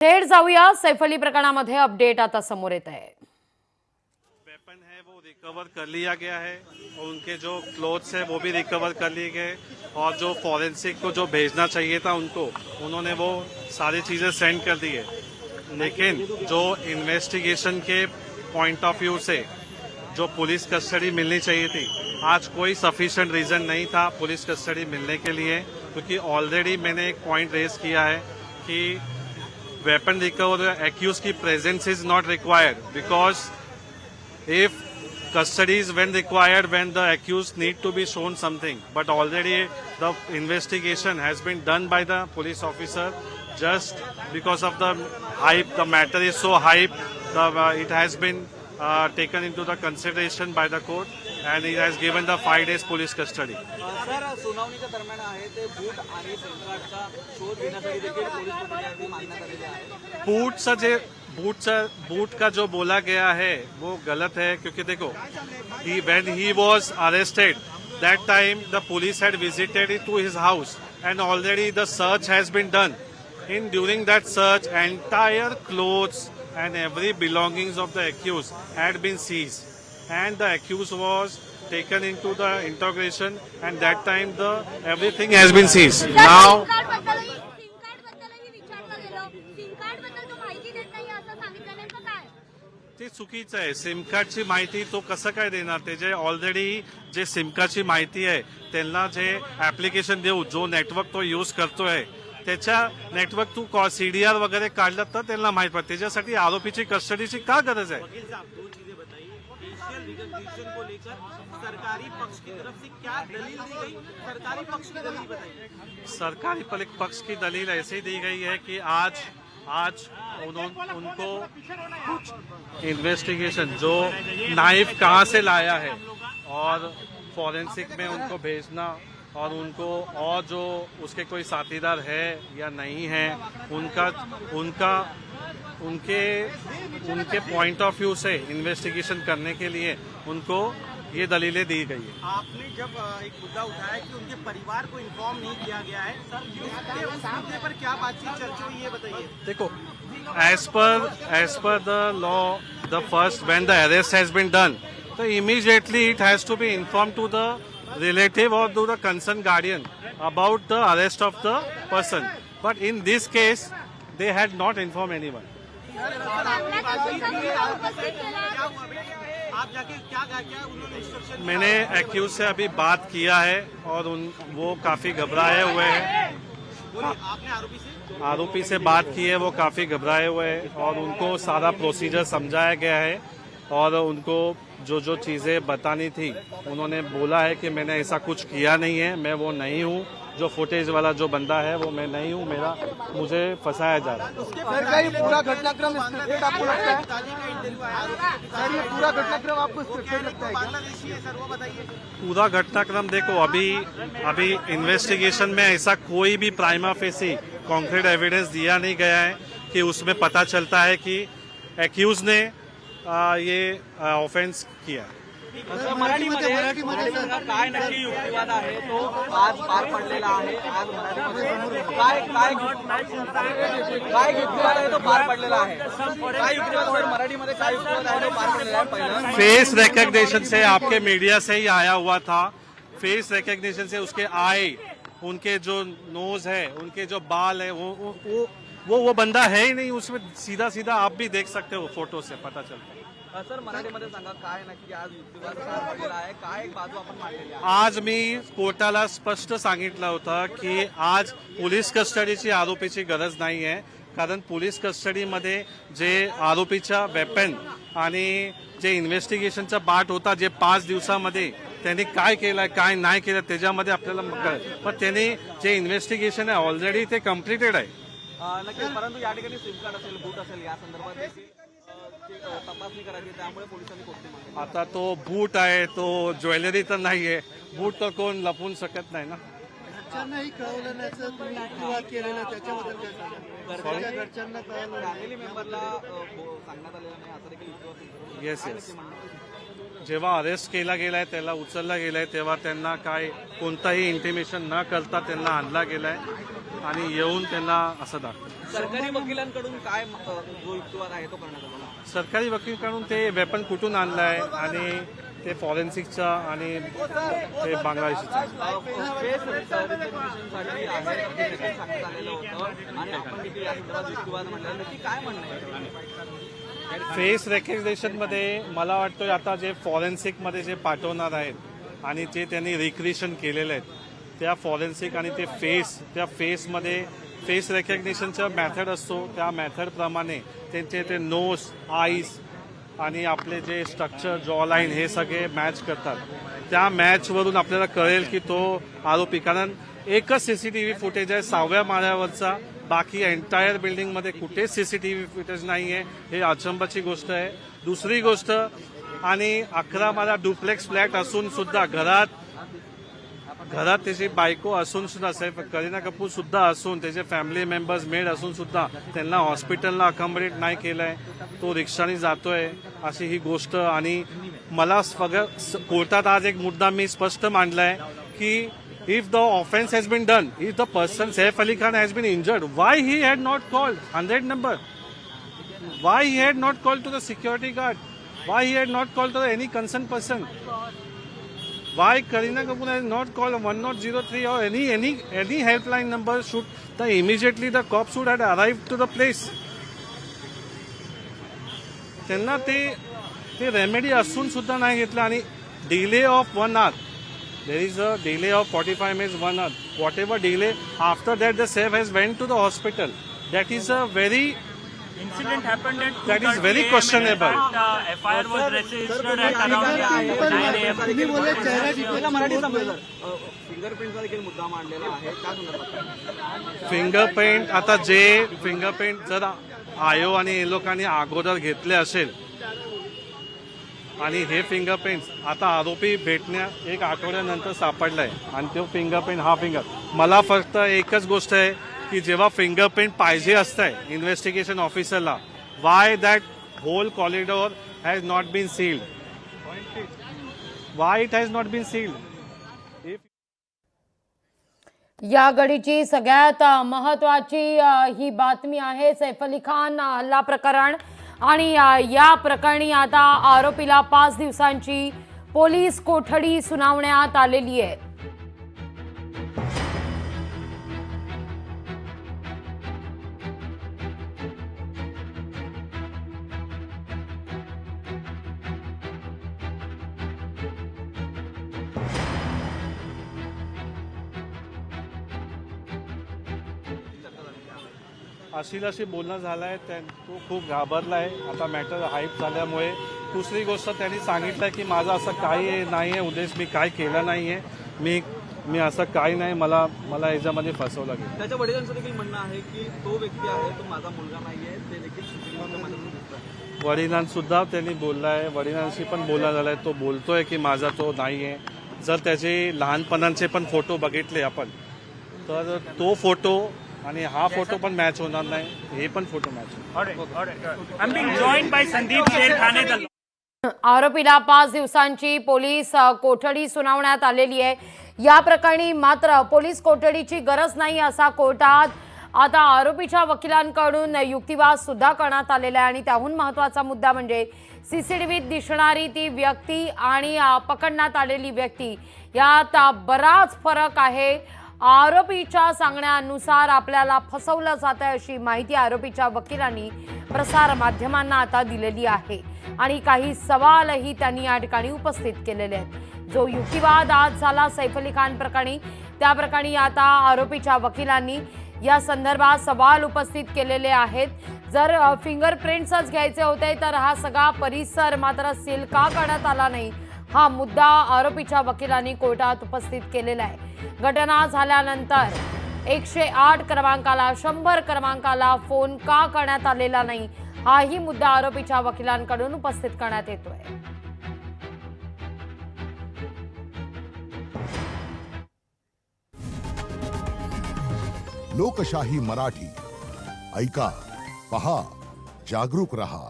थेट जाऊया सैफ अली प्रकरणामध्ये अपडेट आता समोर येत आहे। वेपन है वो रिकवर कर लिया गया है और उनके जो क्लोथ्स है वो भी रिकवर कर लिए गए और जो फॉरेंसिक को जो भेजना चाहिए था उनको उन्होंने वो सारी चीज़ें सेंड कर दी है। लेकिन जो इन्वेस्टिगेशन के पॉइंट ऑफ व्यू से जो पुलिस कस्टडी मिलनी चाहिए थी, आज कोई सफिशिएंट रीज़न नहीं था पुलिस कस्टडी मिलने के लिए, क्योंकि ऑलरेडी मैंने एक पॉइंट रेज किया है कि weapon recovery accused की presence is not required because if custody is when required when the accused need to be shown something, but already the investigation has been done by the police officer. Just because of the hype, the matter is so hype, it has been taken into the consideration by the court and it has given the 5 days police custody. Sir, सुनावणीच्या दरम्यान आहे ते बूट आणि सिमकार्डचा शोध घेण्यासाठी देखील police कोठडीमध्ये मागण्यात आलेली आहे। बूट का जो बोला गया है वो गलत है, क्योंकि देखो when he was arrested that time the police had visited to his house and already the search has been done. During that search entire clothes and every belongings of the accused had been seized and the accused was taken into the interrogation and that time the everything has been seized. Now ते चुकीचं आहे। SIM कार्डची माहिती तो कसं काय देणार? ते जे ऑलरेडी जे सिम कार्डची माहिती आहे त्यांना जे ऍप्लिकेशन देऊ, जो नेटवर्क तो यूज करतोय त्याच्या नेटवर्क तू सीडीआर वगैरे काढलं तर त्यांना माहित पडते। त्याच्यासाठी आरोपीची कस्टडीची का गरज आहे? सरकारी पक्ष की तरफ से क्या दलील दी गई? सरकारी पक्ष की दलील बताइए। सरकारी पक्ष की दलील ऐसे दी गई है कि आज उनको कुछ इन्वेस्टिगेशन जो नाइफ कहाँ से लाया है और फॉरेंसिक में उनको भेजना और उनको और जो उसके कोई साथीदार है या नहीं है उनके point of view say investigation करने के लिए उनको ये दलीलें दी गई है। आपने जब एक मुद्दा उठाया कि उनके परिवार को इन्फॉर्म नहीं किया गया है, उस मुद्दे पर क्या बातचीत चर्चा हुई ये बताइए। देखो, as per the law, the first when the arrest has been done, so immediately it has to be informed to the relative or to the concerned guardian about the arrest of the person. But in this case, they had not informed anyone. आप जाके क्या उन्होंने instruction? मैंने accused से अभी बात KIA है और वो काफी घबराए हुए हैं। आपने आरोपी से बात की है, वो काफी घबराए हुए हैं और उनको सारा प्रोसीजर समझाया गया है और उनको जो जो चीजें बतानी थी उन्होंने बोला है कि मैंने ऐसा कुछ किया नहीं है, मैं वो नहीं हूँ, जो फुटेज वाला जो बंदा है वो मैं नहीं हूँ, मुझे फंसाया जा रहा है। पूरा घटनाक्रम आपको लगता है? सर, ये पूरा घटनाक्रम आपको स्क्रिप्टेड लगता है? बांग्लादेशी है सर, वो बताइए। पूरा घटनाक्रम देखो, अभी इन्वेस्टिगेशन में ऐसा कोई भी प्राइमा फेसी कॉन्क्रीट एविडेंस दिया नहीं गया है कि उसमें पता चलता है कि एक्यूज ने ये ऑफेंस किया। मराठीमध्ये काय नक्की युक्तिवाद आहे तो आज पार पडलेला आहे। आज मराठीमध्ये काय युक्तिवाद आहे तो पार पडलेला आहे? काय युक्तिवाद सर मराठीमध्ये काय युक्तिवाद आहे तो पार पडलेला आहे? पहिला फेस रिकग्निशन से आपके मीडिया से ही आया हुआ था। फेस रिकग्निशन से उसके आई, उनके जो नोज है, उनके जो बाल है, वो बंदा है ही नहीं उसमें। सीधा आप भी देख सकते हो, फोटो से पता चलता है। सर, मराठीमध्ये सांगा काय नक्की आज युक्तिवाद पार पडलेला आहे? काय बाजू आपण मांडलेली आहे? आज मी कोर्टाला स्पष्ट सांगितलं होतं की आज पोलीस कस्टडीची आरोपीची गरज नाही आहे, कारण पोलीस कस्टडीमध्ये जे आरोपीच्या वेपन आणि जे इन्व्हेस्टिगेशनचा पार्ट होता, जे 5 दिवसामध्ये त्यांनी काय केलं काय नाही केलं त्याच्यामध्ये आपल्याला, पण त्यांनी जे इन्व्हेस्टिगेशन आहे ऑलरेडी ते कम्प्लिटेड आहे। नक्कीच, परंतु या ठिकाणी सिम कार्ड असेल, बूट असेल, या संदर्भात देखील तपासणी करायची, त्यामुळे पोलिसांनी कोठडी मागली। आता तो बूट आहे, तो ज्वेलरी तर नाही आहे, बूट तर कोण लपवून शकत नाही ना। घरच्यांनाही कळवल्याचं तुम्ही युक्तिवाद केलेला, त्याच्याबद्दल काय सांगा? घरच्यांना कळवलं, फॅमिली मेंबरला सांगण्यात आलेलं नाही असं देखील युक्तिवाद? येस, जेव्हा अरेस्ट केला गेलाय, त्याला उचलला गेलाय, तेव्हा त्यांना काय कोणताही इंटिमेशन न करता त्यांना आणला गेलाय आणि येऊन त्यांना असं दाखवलं. सरकारी वकिलांकडून काय जो युक्तिवाद आहे तो करण्यात आला? सरकारी वकीलकडून ते वेपन कुठून आणलंय आणि ते फॉरेन्सिकचा आणि ते बांगलादेशीचा. फेस रिकग्निशनसाठी आहे हे देखील सांगण्यात आलेलं होतं आणि आपण देखील या संदर्भात युक्तिवाद म्हणलं. नक्की काय म्हणणं आहे? फेस रेकग्नेशनमध्ये मला वाटतं आता जे फॉरेन्सिकमध्ये जे पाठवणार आहेत आणि जे त्यांनी रिक्रिएशन केलेले आहेत त्या फॉरेन्सिक आणि ते त्या फेसमध्ये फेस रेकग्निशनचा मॅथड असतो त्या मॅथडप्रमाणे त्यांचे ते नोज आईज आणि आपले जे स्ट्रक्चर जॉ लाईन हे सगळे मॅच करतात. त्या मॅचवरून आपल्याला कळेल की तो आरोपी, कारण एकच सीसीटीव्ही फुटेज आहे 6व्या माळ्यावरचा, बाकी एंटायर बिल्डिंगमध्ये कुठेच सीसीटीव्ही फुटेज नाही आहे. हे अचंबाची गोष्ट आहे. दुसरी गोष्ट, आणि 11 माळा डुप्लेक्स फ्लॅट असून सुद्धा घरात त्याची बायको असून सुद्धा करीना कपूर सुद्धा असून त्याचे फॅमिली मेंबर्स मेड असून सुद्धा त्यांना हॉस्पिटलला अकॉमोडेट नाही केलंय. तो रिक्षाने जातोय अशी ही गोष्ट. आणि मला कोर्टात आज एक मुद्दा मी स्पष्ट मांडलाय की if the offence has been done, if the person Saif Ali Khan has been injured, why he had not called 100 number, why he had not called to the security guard, why he had not called to any concern person, why Kareena Kapoor has not called 1003 or any helpline number. Should immediately the cops should have arrived to the place. त्यांना ते remedy असून सुद्धा नाही घेतलं. आणि delay of 1 hour, there is a delay of 45 minutes, 1 hour, whatever delay, after that the Saif has went to the hospital. That is a very Incident happened at That is 2:30 very AM questionable. and FIR was registered at around 9 AM. Marathi समजा फिंगरप्रिंटचा देखील मुद्दा मांडलेला आहे. त्या संदर्भात fingerprint, आता जे fingerprint जर आयो आणि हे लोकांनी अगोदर घेतले असेल आणि हे फिंगरप्रिंट आता आरोपी भेटण्या 1 आठवड्यानंतर सापडलाय आणि तो फिंगरप्रिंट हा मला फक्त एकच गोष्ट आहे की जेव्हा फिंगरप्रिंट पाहिजे असतंय इन्व्हेस्टिगेशन ऑफिसरला, why that whole corridor has not been sealed, why it has not been sealed. या घडीची सगळ्यात महत्वाची ही बातमी आहे सैफ अली खान हल्ला प्रकरण. आणि या प्रकरणी आता आरोपीला 5 दिवसांची पोलीस कोठडी सुनावण्यात आलेली आहे. अशी बोलणं झालंय, तो खूप घाबरलाय आता मॅटर हाईप झाल्यामुळे. दुसरी गोष्ट त्यांनी सांगितलंय की माझं असं काही नाही आहे उद्देश, मी काय केलं नाही आहे, मी असं काही नाही, मला याच्यामध्ये फसवलं गेलं. त्याच्या वडिलांचं देखील म्हणणं आहे की तो व्यक्ती आहे तो माझा मुलगा नाही आहे, ते देखील सुप्रीम कोर्टामध्ये वडिलांसुद्धा त्यांनी बोललाय, वडिलांशी पण बोलणं झालंय. तो बोलतोय की माझा तो नाही आहे. जर त्याचे लहानपणाचे पण फोटो बघितले आपण तर तो फोटो आणि हा फोटो पण मॅच होणार नाही, हे पण फोटो मॅच होणार. I'm being joined by Sandeep Sher, Thane दल. आरोपीला 5 दिवसांची पोलीस कोठडी सुनावण्यात आलेली आहे. या प्रकरणी मात्र पोलीस कोठडीची गरज नाही असा कोर्टात आता आरोपीच्या वकिलांकडून युक्तिवाद सुद्धा करण्यात आलेला आहे. आणि त्याहून महत्त्वाचा मुद्दा म्हणजे सीसीटीव्हीत दिसणारी ती व्यक्ती आणि पकडण्यात आलेली व्यक्ती यात बराच फरक आहे. आरोपीच्या सांगण्यानुसार आपल्याला फसवलं जात आहे अशी माहिती आरोपीच्या वकिलांनी प्रसार माध्यमांना आता दिलेली आहे. आणि काही सवालही त्यांनी या ठिकाणी उपस्थित केलेले आहेत. जो युक्तिवाद आज झाला सैफ अली खान प्रकरणी, त्या प्रकरणी आता आरोपीच्या वकिलांनी या संदर्भात सवाल उपस्थित केलेले आहेत. जर फिंगरप्रिंट्सच घ्यायचे होते तर हा सगळा परिसर मात्र सील का करण्यात आला नाही, हा मुद्दा आरोपीच्या वकिलांनी कोर्टात उपस्थित केलेला आहे. घटना झाल्यानंतर 108 क्रमांकाला 100 क्रमांकाला फोन का करण्यात आलेला नाही, हाही मुद्दा आरोपीच्या वकिलांकडून उपस्थित करण्यात येतोय. लोकशाही मराठी ऐका, पहा, जागरूक रहा.